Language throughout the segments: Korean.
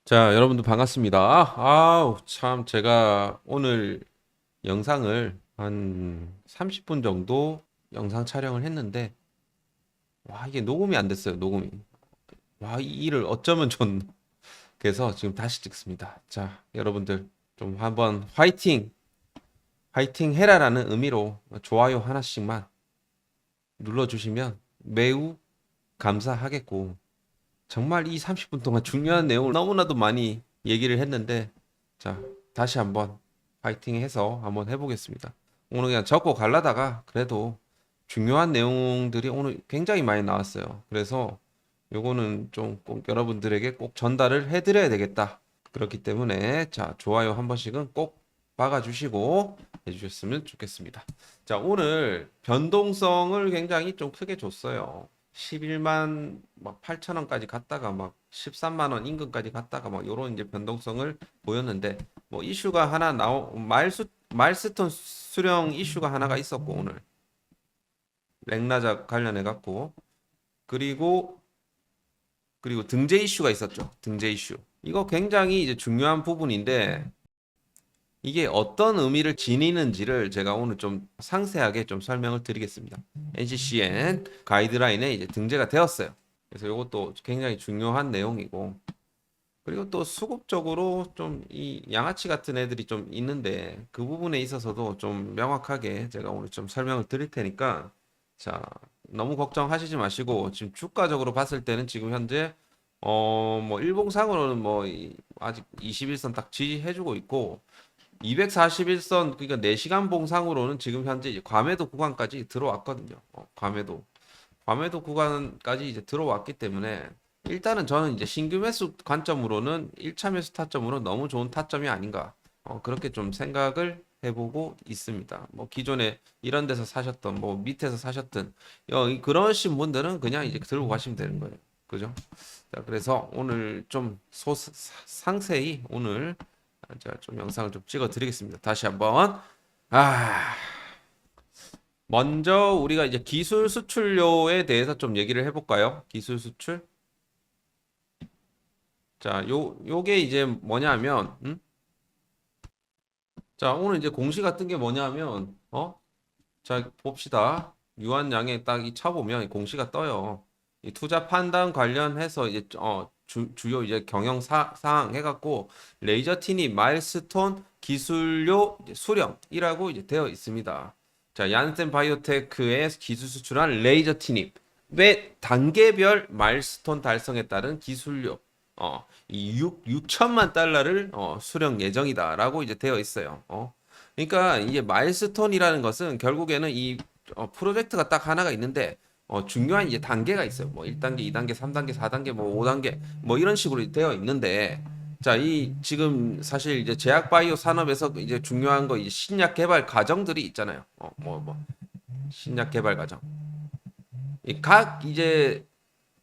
자, 여러분들 반갑습니다. 아우, 참, 제가 오늘 영상을 한 30분 정도 영상 촬영을 했는데, 와, 이게 녹음이 안 됐어요, 녹음이. 와, 이 일을 어쩌면 좋나. 그래서 지금 다시 찍습니다. 자, 여러분들 좀 한번 화이팅 해라라는 의미로 좋아요 하나씩만 눌러주시면 매우 감사하겠고, 정말 이 30분 동안 중요한 내용을 너무나도 많이 얘기를 했는데, 자, 다시 한번 파이팅 해서 한번 해보겠습니다. 오늘 그냥 적고 갈라다가 그래도 중요한 내용들이 오늘 굉장히 많이 나왔어요. 그래서 요거는 좀 꼭 여러분들에게 꼭 전달을 해드려야 되겠다. 그렇기 때문에 자, 좋아요 한 번씩은 꼭 박아주시고 해주셨으면 좋겠습니다. 자, 오늘 변동성을 굉장히 좀 크게 줬어요. 11만 막 8천 원까지 갔다가 막 13만 원 인근까지 갔다가 막 요런 이제 변동성을 보였는데 뭐 이슈가 하나 마일스톤 수령 이슈가 하나가 있었고 오늘 랭나자 관련해 갖고 그리고 등재 이슈가 있었죠. 등재 이슈. 이거 굉장히 이제 중요한 부분인데 이게 어떤 의미를 지니는지를 제가 오늘 좀 상세하게 좀 설명을 드리겠습니다. NCCN 가이드라인에 이제 등재가 되었어요. 그래서 이것도 굉장히 중요한 내용이고, 그리고 또 수급적으로 좀 이 양아치 같은 애들이 좀 있는데 그 부분에 있어서도 좀 명확하게 제가 오늘 좀 설명을 드릴 테니까 자, 너무 걱정하시지 마시고 지금 주가적으로 봤을 때는 지금 현재 뭐 일봉상으로는 아직 21선 딱 지지해주고 있고 241선 그러니까 4시간 봉상으로는 지금 현재 이제 과매도 구간까지 들어왔거든요. 과매도 구간까지 이제 들어왔기 때문에 일단은 저는 이제 신규 매수 관점으로는 1차 매수 타점으로 너무 좋은 타점이 아닌가. 그렇게 좀 생각을 해보고 있습니다. 뭐 기존에 이런 데서 사셨던 뭐 밑에서 사셨던 그러신 분들은 그냥 이제 들고 가시면 되는 거예요. 그죠? 자, 그래서 오늘 좀 상세히 오늘 제가 좀 영상을 좀 찍어 드리겠습니다. 다시 한번. 아, 먼저 우리가 이제 기술 수출료에 대해서 좀 얘기를 해볼까요? 기술 수출. 자, 요게 이제 뭐냐면, 자, 오늘 이제 공시가 뜬 게 뭐냐면, 자, 봅시다. 유한양에 딱 이 쳐보면 공시가 떠요. 이 투자 판단 관련해서 이제 주요 이제 사항 해갖고 레이저 티닙 마일스톤 기술료 이제 수령이라고 이제 되어 있습니다. 자, 얀센 바이오테크의 기술 수출한 레이저 티닙의 단계별 마일스톤 달성에 따른 기술료 이 6천만 달러를 수령 예정이다라고 이제 되어 있어요. 그러니까 이게 마일스톤이라는 것은 결국에는 이 프로젝트가 딱 하나가 있는데 중요한 이제 단계가 있어요. 뭐 1단계, 2단계, 3단계, 4단계, 뭐 5단계 뭐 이런 식으로 되어 있는데 자, 이 지금 사실 이제 제약 바이오 산업에서 이제 중요한 거 이 신약 개발 과정들이 있잖아요. 신약 개발 과정. 이 각 이제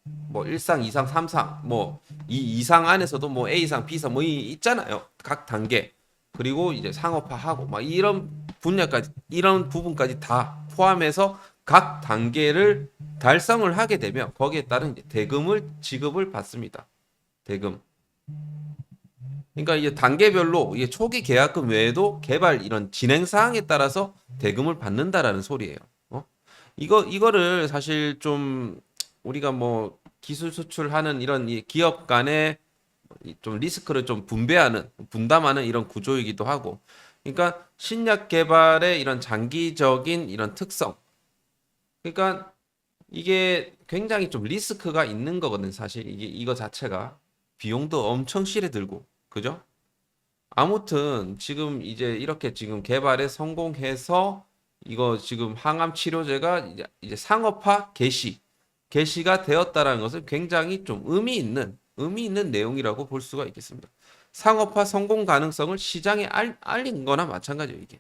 뭐 1상, 2상, 3상, 뭐 이 2상 안에서도 뭐 A상, B상 뭐 있잖아요. 각 단계. 그리고 이제 상업화하고 막 이런 분야까지 이런 부분까지 다 포함해서 각 단계를 달성을 하게 되면 거기에 따른 이제 대금을 지급을 받습니다. 대금. 그러니까 이제 단계별로 이게 초기 계약금 외에도 개발 이런 진행 사항에 따라서 대금을 받는다라는 소리예요. 이거를 사실 좀 우리가 뭐 기술 수출하는 이런 이 기업 간의 좀 리스크를 좀 분담하는 이런 구조이기도 하고. 그러니까 신약 개발의 이런 장기적인 이런 특성. 그러니까 이게 굉장히 좀 리스크가 있는 거거든, 사실. 이거 자체가. 비용도 엄청 실에 들고. 그죠? 아무튼 지금 이제 이렇게 지금 개발에 성공해서 이거 지금 항암 치료제가 이제 상업화 개시가 되었다라는 것은 굉장히 좀 의미 있는 내용이라고 볼 수가 있겠습니다. 상업화 성공 가능성을 시장에 알린 거나 마찬가지예요, 이게.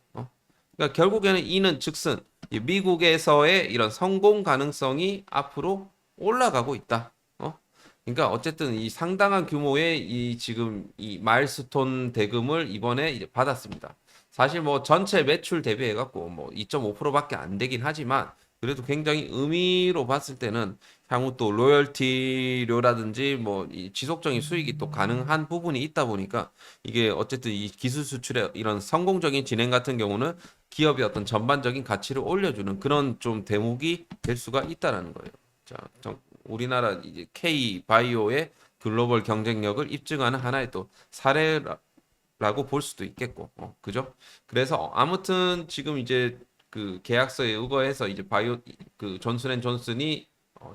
그러니까 결국에는 이는 즉슨 미국에서의 이런 성공 가능성이 앞으로 올라가고 있다. 그러니까 어쨌든 이 상당한 규모의 이 지금 이 마일스톤 대금을 이번에 이제 받았습니다. 사실 뭐 전체 매출 대비해 갖고 뭐 2.5%밖에 안 되긴 하지만 그래도 굉장히 의미로 봤을 때는 향후 또 로열티료라든지 뭐 이 지속적인 수익이 또 가능한 부분이 있다 보니까 이게 어쨌든 이 기술 수출의 이런 성공적인 진행 같은 경우는 기업의 어떤 전반적인 가치를 올려주는 그런 좀 대목이 될 수가 있다라는 거예요. 자, 우리나라 이제 K 바이오의 글로벌 경쟁력을 입증하는 하나의 또 사례라고 볼 수도 있겠고, 그죠? 그래서 아무튼 지금 이제 그 계약서에 의거해서 이제 바이오 그 존슨앤존슨이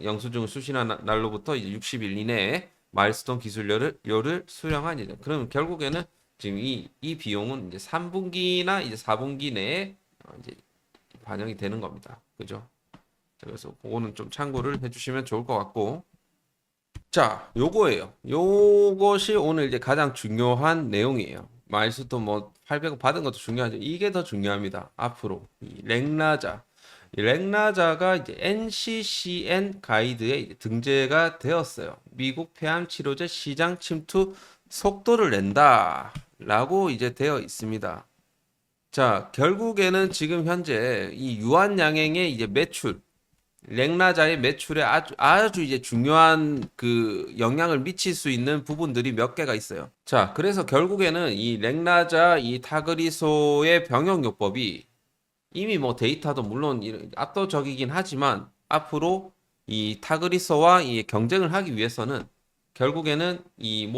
영수증을 수신한 날로부터 이제 60일 이내에 마일스톤 기술료를 수령한 예정. 그러면 결국에는 지금 이 비용은 이제 3분기나 이제 4분기 내에 이제 반영이 되는 겁니다. 그죠? 자, 그래서 그거는 좀 참고를 해주시면 좋을 것 같고. 자, 요거예요. 요것이 오늘 이제 가장 중요한 내용이에요. 마일스톤 뭐 800억 받은 것도 중요하죠. 이게 더 중요합니다. 앞으로 이 렉나자. 이 렉나자가 이제 NCCN 가이드에 이제 등재가 되었어요. 미국 폐암 치료제 시장 침투 속도를 낸다라고 이제 되어 있습니다. 자, 결국에는 지금 현재 이 유한양행의 이제 매출 렉나자의 매출에 아주 이제 중요한 그 영향을 미칠 수 있는 부분들이 몇 개가 있어요. 자, 그래서 결국에는 이 렉나자 이 타그리소의 병용요법이 이미 뭐 데이터도 물론 압도적이긴 하지만 앞으로 이 타그리소와 이 경쟁을 하기 위해서는 결국에는 이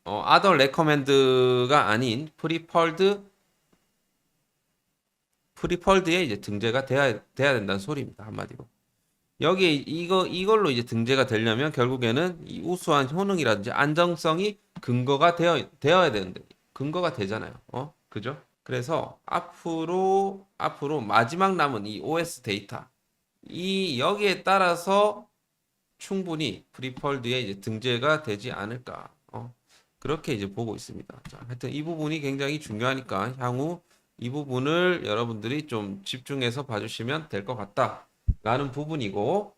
아더 레커멘드가 아닌 프리펄드에 이제 등재가 돼야 된다는 소리입니다. 한마디로. 여기에 이걸로 이제 등재가 되려면 결국에는 이 우수한 효능이라든지 안정성이 근거가 되어야 되는데 근거가 되잖아요. 그죠? 그래서 앞으로 마지막 남은 이 OS 데이터 이 여기에 따라서 충분히 프리펄드에 이제 등재가 되지 않을까. 그렇게 이제 보고 있습니다. 자, 하여튼 이 부분이 굉장히 중요하니까 향후 이 부분을 여러분들이 좀 집중해서 봐주시면 될 것 같다라는 부분이고,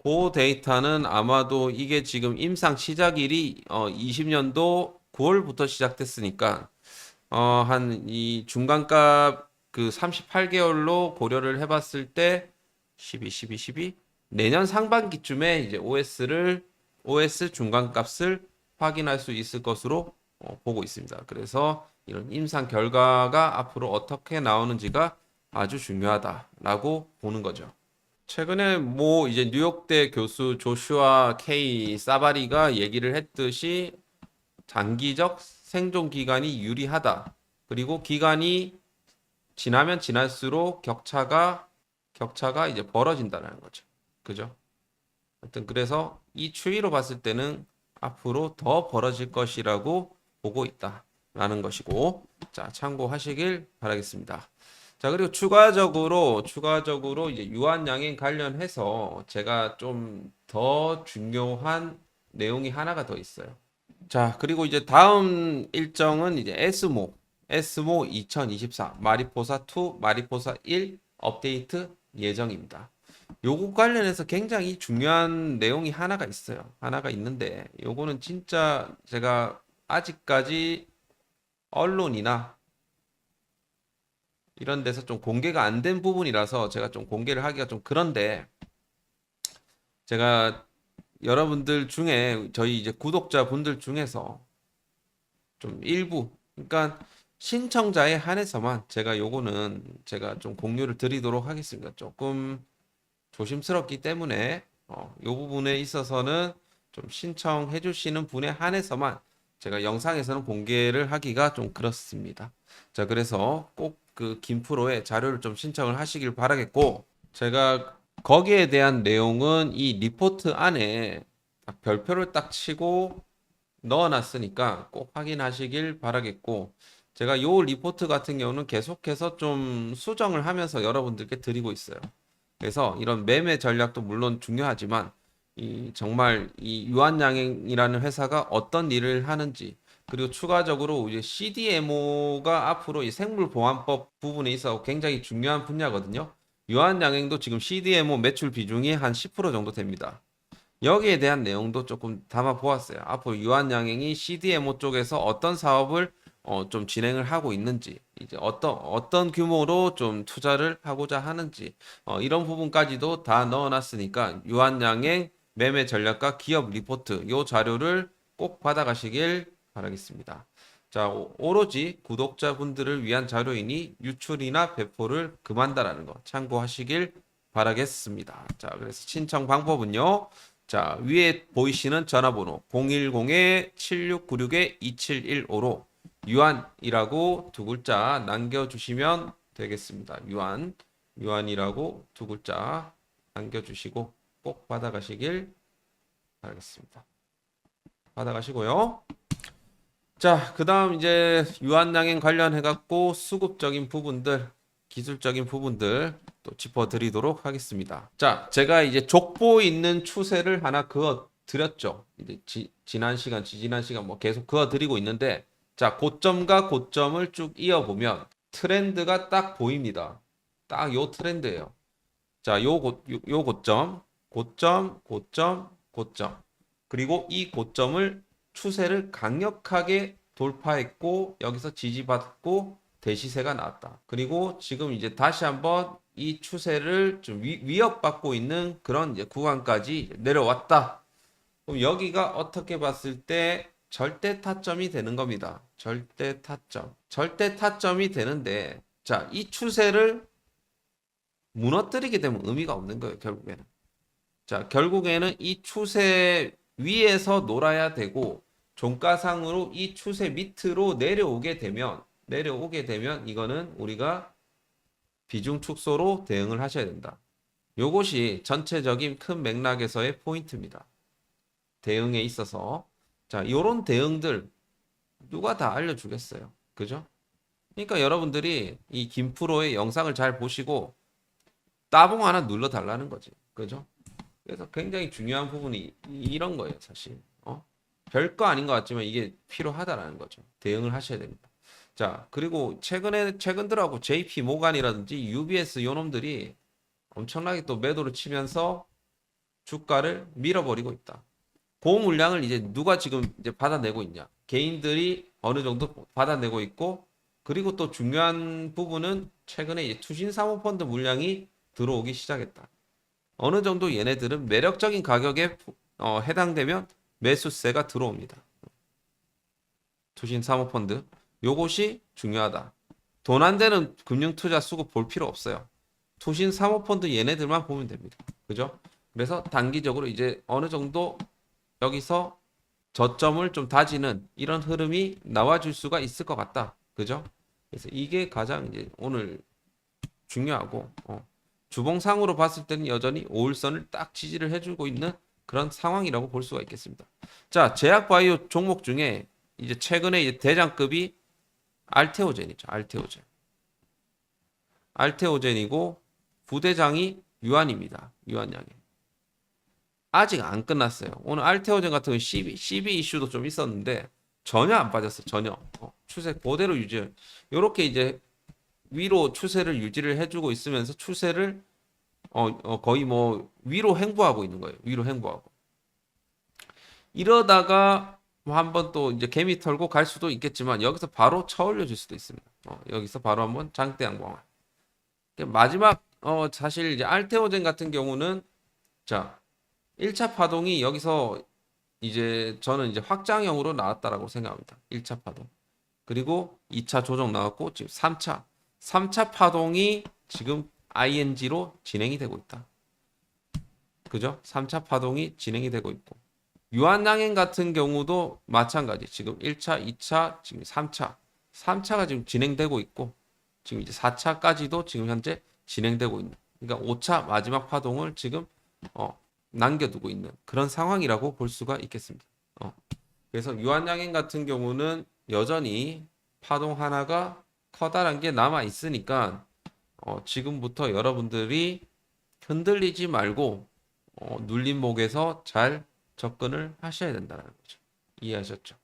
그 데이터는 아마도 이게 지금 임상 시작일이 20년도 9월부터 시작됐으니까 한 이 중간값 그 38개월로 고려를 해봤을 때 12 내년 상반기쯤에 이제 OS 중간값을 확인할 수 있을 것으로 보고 있습니다. 그래서 이런 임상 결과가 앞으로 어떻게 나오는지가 아주 중요하다라고 보는 거죠. 최근에 뭐 이제 뉴욕대 교수 조슈아 K 사바리가 얘기를 했듯이 장기적 생존 기간이 유리하다. 그리고 기간이 지나면 지날수록 격차가 이제 벌어진다는 거죠. 그죠? 하여튼 그래서 이 추이로 봤을 때는 앞으로 더 벌어질 것이라고 보고 있다라는 것이고, 자, 참고하시길 바라겠습니다. 자, 그리고 추가적으로 이제 유한양행 관련해서 제가 좀 더 중요한 내용이 하나가 더 있어요. 자, 그리고 이제 다음 일정은 이제 에스모 2024 마리포사 2, 마리포사 1 업데이트 예정입니다. 요거 관련해서 굉장히 중요한 내용이 하나가 있어요. 하나가 있는데 요거는 진짜 제가 아직까지 언론이나 이런 데서 좀 공개가 안 된 부분이라서 제가 좀 공개를 하기가 좀 그런데, 제가 여러분들 중에 저희 이제 구독자분들 중에서 좀 일부, 그러니까 신청자에 한해서만 제가 요거는 제가 좀 공유를 드리도록 하겠습니다. 조금 조심스럽기 때문에 요 부분에 있어서는 좀 신청해 주시는 분에 한해서만 제가 영상에서는 공개를 하기가 좀 그렇습니다. 자, 그래서 꼭 그 김프로에 자료를 좀 신청을 하시길 바라겠고, 제가 거기에 대한 내용은 이 리포트 안에 딱 별표를 딱 치고 넣어놨으니까 꼭 확인하시길 바라겠고, 제가 요 리포트 같은 경우는 계속해서 좀 수정을 하면서 여러분들께 드리고 있어요. 그래서 이런 매매 전략도 물론 중요하지만 정말 이 유한양행이라는 회사가 어떤 일을 하는지, 그리고 추가적으로 이제 CDMO가 앞으로 이 생물보안법 부분에 있어 굉장히 중요한 분야거든요. 유한양행도 지금 CDMO 매출 비중이 한 10% 정도 됩니다. 여기에 대한 내용도 조금 담아 보았어요. 앞으로 유한양행이 CDMO 쪽에서 어떤 사업을 좀 진행을 하고 있는지, 이제 어떤 규모로 좀 투자를 하고자 하는지, 이런 부분까지도 다 넣어놨으니까 유한양행 매매 전략과 기업 리포트 요 자료를 꼭 받아가시길 바라겠습니다. 자, 오로지 구독자분들을 위한 자료이니 유출이나 배포를 금한다라는 거 참고하시길 바라겠습니다. 자, 그래서 신청 방법은요. 자, 위에 보이시는 전화번호 010-7696-2715로 유한이라고 두 글자 남겨주시면 되겠습니다. 유한이라고 두 글자 남겨주시고 꼭 받아가시길 바라겠습니다. 받아가시고요. 자, 그 다음 이제 유한양행 관련해갖고 수급적인 부분들, 기술적인 부분들 또 짚어드리도록 하겠습니다. 자, 제가 이제 족보 있는 추세를 하나 그어 드렸죠. 이제 지난 시간 뭐 계속 그어 드리고 있는데, 자, 고점과 고점을 쭉 이어보면 트렌드가 딱 보입니다. 딱 요 트렌드예요. 자, 요 고점, 고점. 그리고 이 고점을 추세를 강력하게 돌파했고 여기서 지지받고 대시세가 나왔다. 그리고 지금 이제 다시 한번 이 추세를 좀 위협받고 있는 그런 이제 구간까지 내려왔다. 그럼 여기가 어떻게 봤을 때 절대 타점이 되는 겁니다. 절대 타점. 절대 타점이 되는데 자, 이 추세를 무너뜨리게 되면 의미가 없는 거예요, 결국에는. 자, 결국에는 이 추세 위에서 놀아야 되고 종가상으로 이 추세 밑으로 내려오게 되면 이거는 우리가 비중 축소로 대응을 하셔야 된다. 요것이 전체적인 큰 맥락에서의 포인트입니다. 대응에 있어서. 자, 요런 대응들 누가 다 알려주겠어요. 그죠? 그러니까 여러분들이 이 김프로의 영상을 잘 보시고 따봉 하나 눌러 달라는 거지. 그죠? 그래서 굉장히 중요한 부분이 이런 거예요, 사실. 별거 아닌 것 같지만 이게 필요하다라는 거죠. 대응을 하셔야 됩니다. 자, 그리고 최근 들어가고 JP 모간이라든지 UBS 요놈들이 엄청나게 또 매도를 치면서 주가를 밀어버리고 있다. 그 물량을 이제 누가 지금 이제 받아내고 있냐? 개인들이 어느 정도 받아내고 있고, 그리고 또 중요한 부분은 최근에 이제 투신 사모펀드 물량이 들어오기 시작했다. 어느 정도 얘네들은 매력적인 가격에 해당되면 매수세가 들어옵니다. 투신 사모펀드. 요것이 중요하다. 돈 안 되는 금융투자 수급 볼 필요 없어요. 투신 사모펀드 얘네들만 보면 됩니다. 그죠? 그래서 단기적으로 이제 어느 정도 여기서 저점을 좀 다지는 이런 흐름이 나와줄 수가 있을 것 같다. 그죠? 그래서 이게 가장 이제 오늘 중요하고, 주봉상으로 봤을 때는 여전히 5일선을 딱 지지를 해주고 있는 그런 상황이라고 볼 수가 있겠습니다. 자, 제약바이오 종목 중에 이제 최근에 이제 대장급이 알테오젠이죠. 알테오젠이고 부대장이 유한입니다. 유한양행. 아직 안 끝났어요. 오늘 알테오젠 같은 경우 CB 이슈도 좀 있었는데 전혀 안 빠졌어요. 전혀. 추세 그대로 유지. 이렇게 이제 위로 추세를 유지를 해주고 있으면서 추세를 거의 뭐 위로 횡보하고 있는 거예요. 위로 횡보하고. 이러다가 뭐 한번 또 이제 개미 털고 갈 수도 있겠지만 여기서 바로 쳐올려 줄 수도 있습니다. 여기서 바로 한번 장대 양봉. 마지막 사실 이제 알테오젠 같은 경우는 자 1차 파동이 여기서 이제 저는 이제 확장형으로 나왔다라고 생각합니다. 1차 파동. 그리고 2차 조정 나왔고 지금 3차 파동이 지금 ING로 진행이 되고 있다. 그죠? 3차 파동이 진행이 되고 있고 유한양행 같은 경우도 마찬가지. 지금 1차, 2차, 지금 3차. 3차가 지금 진행되고 있고 지금 이제 4차까지도 지금 현재 진행되고 있는. 그러니까 5차 마지막 파동을 지금 남겨두고 있는 그런 상황이라고 볼 수가 있겠습니다. 그래서 유한양행 같은 경우는 여전히 파동 하나가 커다란 게 남아 있으니까 지금부터 여러분들이 흔들리지 말고 눌림목에서 잘 접근을 하셔야 된다는 거죠. 이해하셨죠?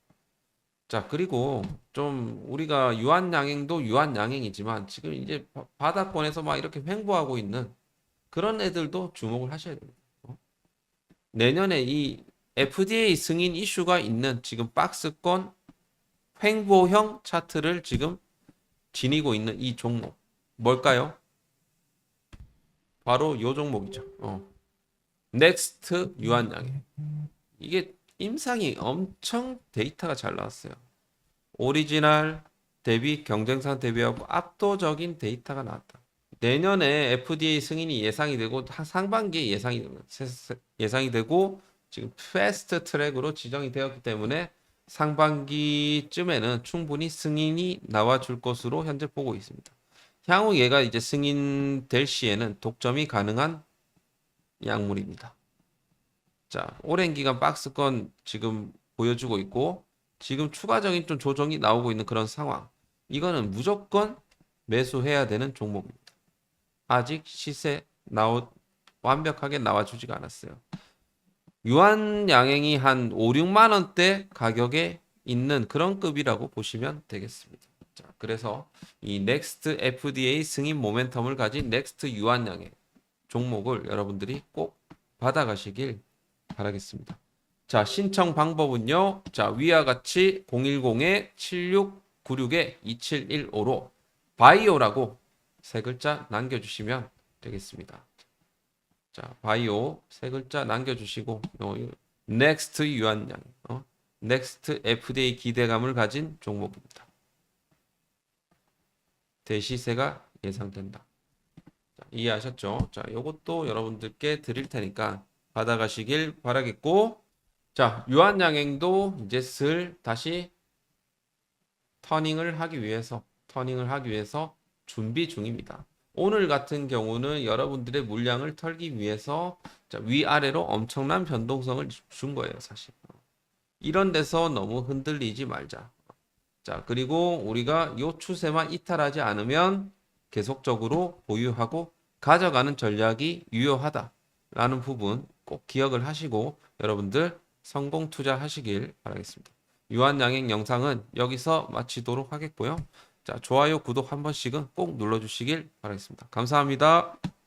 자, 그리고 좀 우리가 유한양행도 유한양행이지만 지금 이제 바닥권에서 막 이렇게 횡보하고 있는 그런 애들도 주목을 하셔야 됩니다. 내년에 이 FDA 승인 이슈가 있는 지금 박스권 횡보형 차트를 지금 지니고 있는 이 종목 뭘까요? 바로 요 종목이죠. 넥스트 유한양행. 이게 임상이 엄청 데이터가 잘 나왔어요. 오리지널 대비 경쟁사 대비하고 압도적인 데이터가 나왔다. 내년에 FDA 승인이 예상이 되고 상반기에 예상이 되고 지금 패스트 트랙으로 지정이 되었기 때문에 상반기쯤에는 충분히 승인이 나와줄 것으로 현재 보고 있습니다. 향후 얘가 이제 승인될 시에는 독점이 가능한 약물입니다. 자, 오랜 기간 박스권 지금 보여주고 있고 지금 추가적인 좀 조정이 나오고 있는 그런 상황. 이거는 무조건 매수해야 되는 종목입니다. 아직 시세 완벽하게 나와주지가 않았어요. 유한 양행이 한 5, 6만 원대 가격에 있는 그런 급이라고 보시면 되겠습니다. 자, 그래서 이 넥스트 FDA 승인 모멘텀을 가진 넥스트 유한 양행 종목을 여러분들이 꼭 받아가시길 바라겠습니다. 자, 신청 방법은요. 자, 위와 같이 010-7696-2715로 바이오라고 세 글자 남겨주시면 되겠습니다. 자, 바이오 세 글자 남겨주시고 넥스트 유한양, 넥스트 FDA 기대감을 가진 종목입니다. 대시세가 예상된다. 자, 이해하셨죠? 자, 요것도 여러분들께 드릴 테니까 받아가시길 바라겠고, 자, 유한양행도 이제 슬 다시 터닝을 하기 위해서 준비 중입니다. 오늘 같은 경우는 여러분들의 물량을 털기 위해서 위아래로 엄청난 변동성을 준 거예요, 사실. 이런 데서 너무 흔들리지 말자. 자, 그리고 우리가 요 추세만 이탈하지 않으면 계속적으로 보유하고 가져가는 전략이 유효하다라는 부분 꼭 기억을 하시고 여러분들 성공 투자하시길 바라겠습니다. 유한양행 영상은 여기서 마치도록 하겠고요. 자, 좋아요, 구독 한 번씩은 꼭 눌러주시길 바라겠습니다. 감사합니다.